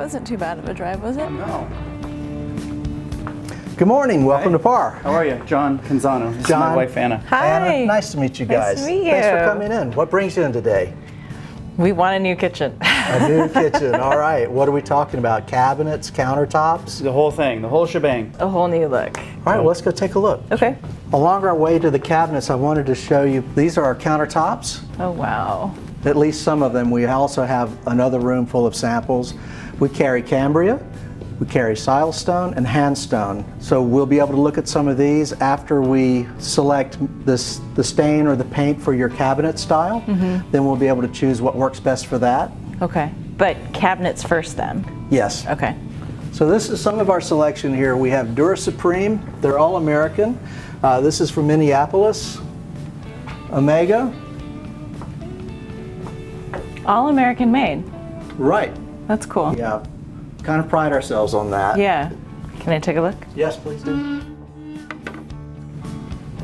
wasn't too bad of a drive, was it? No. Good morning. Welcome to Parr. How are you? John Canzano. This is my wife, Anna. Hi. Anna, nice to meet you guys. Nice to meet you. Thanks for coming in. What brings you in today? We want a new kitchen. A new kitchen. All right. What are we talking about? Cabinets, countertops? The whole thing, the whole shebang. A whole new look. All right, well, let's go take a look. Okay. Along our way to the cabinets, I wanted to show you, these are our countertops. Oh, wow. At least some of them. We also have another room full of samples. We carry Cambria, we carry silestone and handstone. So we'll be able to look at some of these after we select the stain or the paint for your cabinet style. Then we'll be able to choose what works best for that. Okay. But cabinets first then? Yes. Okay. So this is some of our selection here. We have Dura Supreme. They're all American. This is from Minneapolis. Omega. All American made. Right. That's cool. Yeah. Kind of pride ourselves on that. Yeah. Can I take a look? Yes, please do.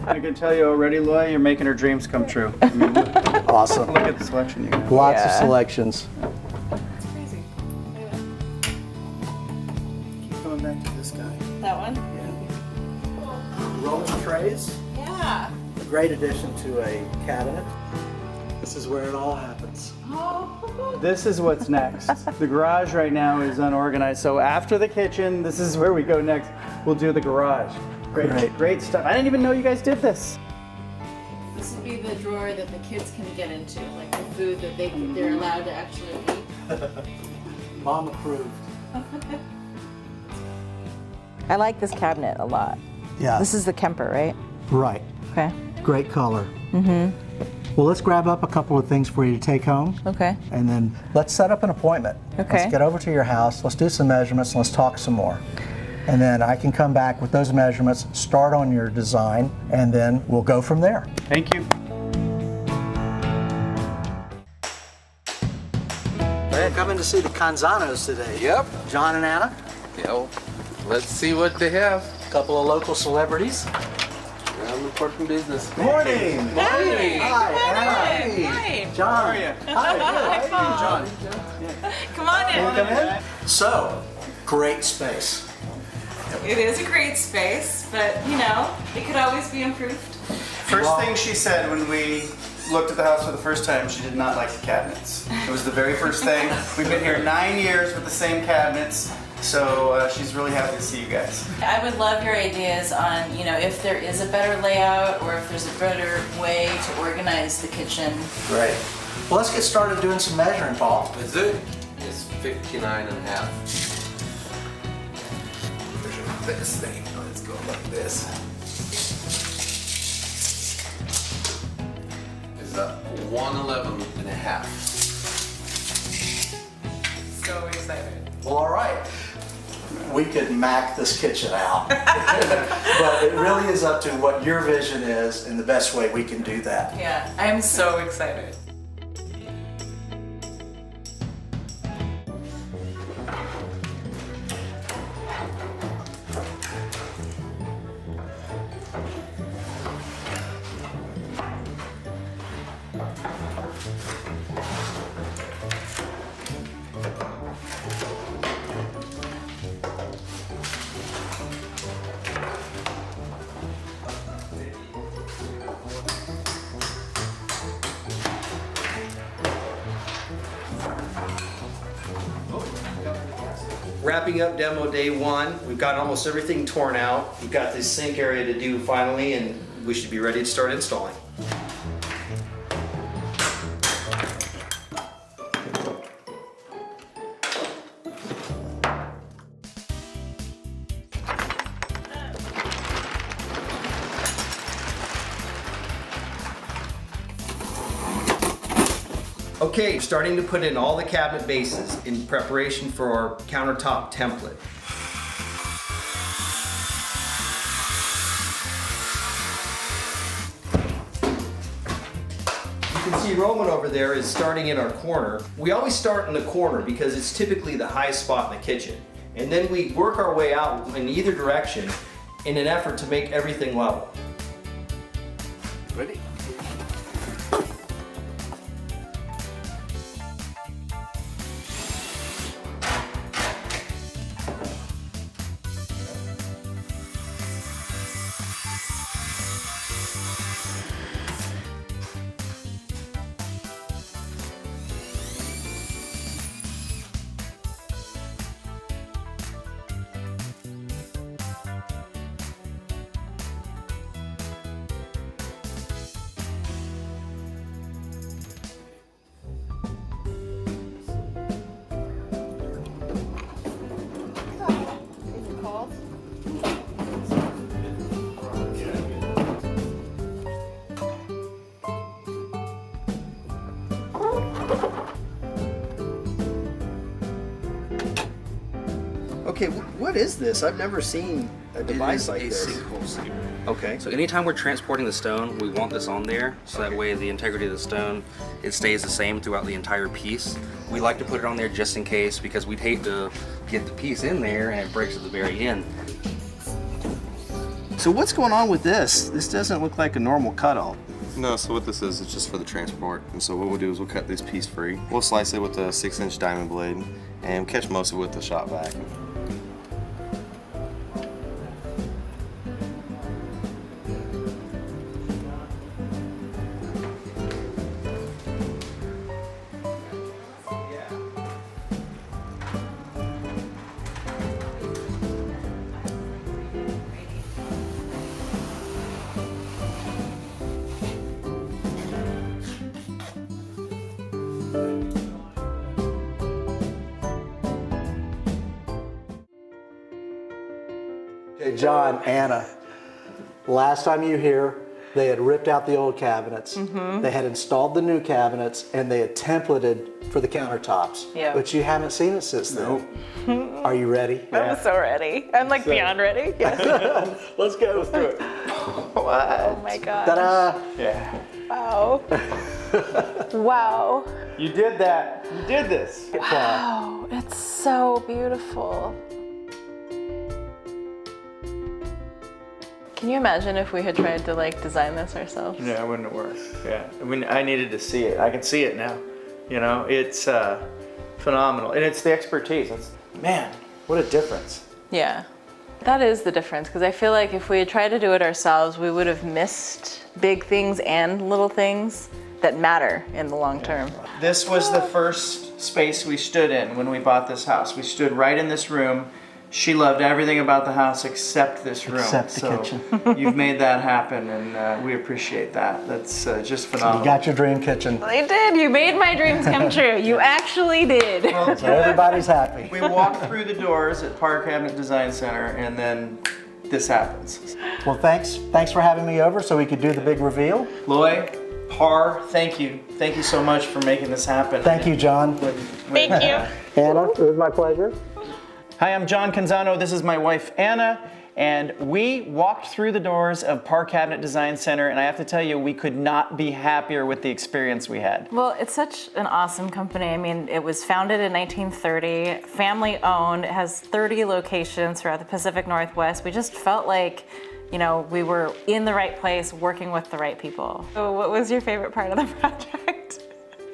I can tell you already, Loy, you're making her dreams come true. I mean, look Awesome. at the selection you have. Lots of Yeah. selections. That's crazy. Keep coming back to this guy. That one? Yeah. Roman trays. Yeah. A great addition to a cabinet. This is where it all happens. This is what's next. The garage right now is unorganized, so after the kitchen, this is where we go next. We'll do the garage. Great stuff. I didn't even know you guys did this. This would be the drawer that the kids can get into, like the food that they're allowed to actually eat. Mom approved. I like this cabinet a lot. Yeah. This is the Kemper, right? Right. Okay. Great color. Well, let's grab up a couple of things for you to take home. Okay. And then let's set up an appointment. Okay. Let's get over to your house, let's do some measurements, and let's talk some more. And then I can come back with those measurements, start on your design, and then we'll go from there. Thank you. We're coming to see the Canzanos today. Yep. John and Anna, Yeah, well, let's see what they have. a couple of local celebrities. We're on important business. Morning! Morning! Hi, Anna. Hi. John. How are you? Hi, good. How are you, John? Come on in. Can you come in? So, great space. It is a great space, but you know, it could always be improved. First thing she said when we looked at the house for the first time, she did not like the cabinets. It was the very first thing. We've been here 9 years with the same cabinets, so she's really happy to see you guys. I would love your ideas on, you know, if there is a better layout or if there's a better way to organize the kitchen. Great. Well, let's get started doing some measuring, Paul. Is it? It's 59 and a half. Measure this thing. Let's go like this. It's a 111 and a half. So excited. Well, all right. We could mac this kitchen out. But it really is up to what your vision is and the best way we can do that. Yeah, I'm so excited. Wrapping up demo day one, we've got almost everything torn out. We've got this sink area to do finally, and we should be ready to start installing. Okay, starting to put in all the cabinet bases in preparation for our countertop template. You can see Roman over there is starting in our corner. We always start in the corner because it's typically the highest spot in the kitchen. And then we work our way out in either direction in an effort to make everything level. Ready? Okay, what is this? I've never seen a device like this. It is a sinkhole sealer. Okay. So anytime we're transporting the stone, we want this on there, so that way the integrity of the stone, it stays the same throughout the entire piece. We like to put it on there just in case, because we'd hate to get the piece in there and it breaks at the very end. So what's going on with this? This doesn't look like a normal cutout. No, so what this is, it's just for the transport. And so what we'll do is we'll cut this piece free. We'll slice it with a 6-inch diamond blade and catch most of it with the shop vac. Okay, John, Anna, last time you were here, they had ripped out the old cabinets. They had installed the new cabinets, and they had templated for the countertops. Yeah. But you haven't seen it since then. Are you ready? I'm so ready. I'm like beyond ready. Yeah. Let's go. Let's do it. Oh my god. Ta-da! Yeah. Wow. Wow. You did that. You did this. Wow. It's so beautiful. Can you imagine if we had tried to like design this ourselves? Yeah, it wouldn't have worked. Yeah. I mean, I needed to see it. I can see it now. You know, it's phenomenal. And it's the expertise. Man, what a difference. Yeah. That is the difference, because I feel like if we had tried to do it ourselves, we would have missed big things and little things that matter in the long term. This was the first space we stood in when we bought this house. We stood right in this room. She loved everything about the house except this room. Except the kitchen. You've made that happen, and we appreciate that. That's just phenomenal. You got your dream kitchen. I did. You made my dreams come true. You actually did. So everybody's happy. We walk through the doors at Parr Cabinet Design Center, and then this happens. Well, thanks for having me over so we could do the big reveal. Loy, Parr, thank you. Thank you so much for making this happen. Thank you, John. Thank you. Anna, it was my pleasure. Hi, I'm John Canzano. This is my wife, Anna, and we walked through the doors of Parr Cabinet Design Center, and I have to tell you, we could not be happier with the experience we had. Well, it's such an awesome company. I mean, it was founded in 1930, family owned, it has 30 locations throughout the Pacific Northwest. We just felt like, you know, we were in the right place, working with the right people. So what was your favorite part of the project?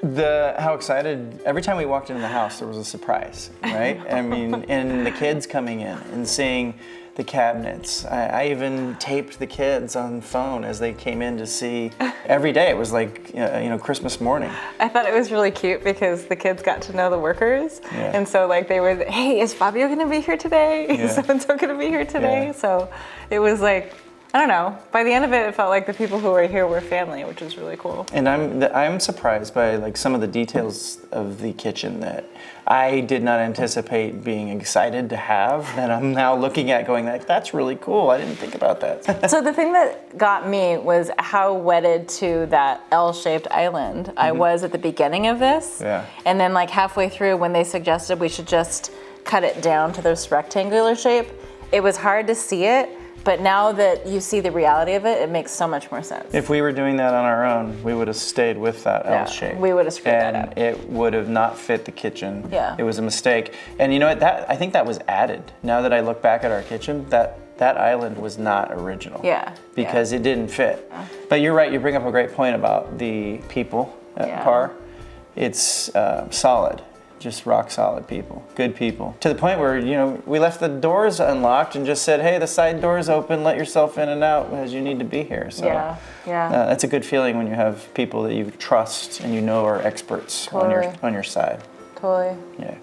How excited, every time we walked into the house, there was a surprise, right? I mean, and the kids coming in and seeing the cabinets. I even taped the kids on phone as they came in to see every day. It was like, you know, Christmas morning. I thought it was really cute because the kids got to know the workers. Yeah. And so like they were, hey, is Fabio gonna be here today? Yeah. Is so-and-so gonna be here today? Yeah. So it was like, I don't know, by the end of it, it felt like the people who were here were family, which was really cool. And I'm surprised by like some of the details of the kitchen that I did not anticipate being excited to have, that I'm now looking at going like, that's really cool. I didn't think about that. So the thing that got me was how wedded to that L-shaped island I was at the beginning of this. Yeah. And then like halfway through when they suggested we should just cut it down to this rectangular shape, it was hard to see it. But now that you see the reality of it, it makes so much more sense. If we were doing that on our own, we would have stayed with that L shape. We would have screwed that up. And it would have not fit the kitchen. Yeah. It was a mistake. And you know what, I think that was added. Now that I look back at our kitchen, that island was not original. Yeah. Because it didn't fit. But you're right, you bring up a great point about the people at Parr. It's solid. Just rock solid people, good people. To the point where, you know, we left the doors unlocked and just said, hey, the side door's open, let yourself in and out as you need to be here. So that's a good feeling when you have people that you trust and you know are experts on your side. Totally. Yeah.